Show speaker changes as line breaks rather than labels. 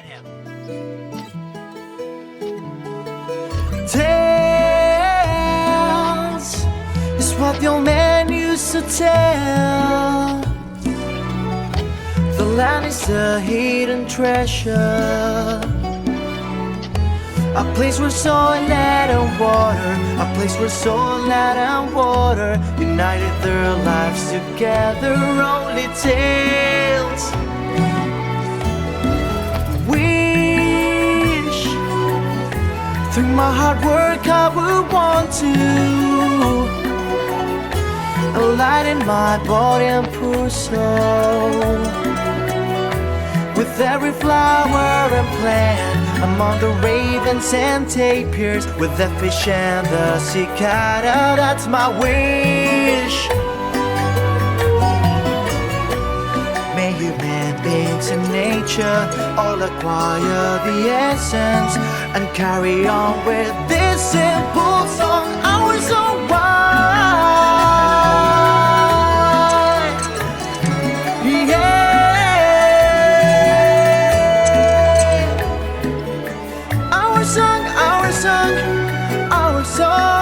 at him.
Tales is what the old man used to tell. The land is a hidden treasure, a place where soil, land and water, a place where soil, land and water united their lives together. Only tales. Wish through my hard work I would want to enlighten my body and poor soul. With every flower and plant, among the ravens and tapirs, with the fish and the cicada, that's my wish. May human beings and nature all acquire the essence and carry on with this simple song, our song. Our song, our song, our song.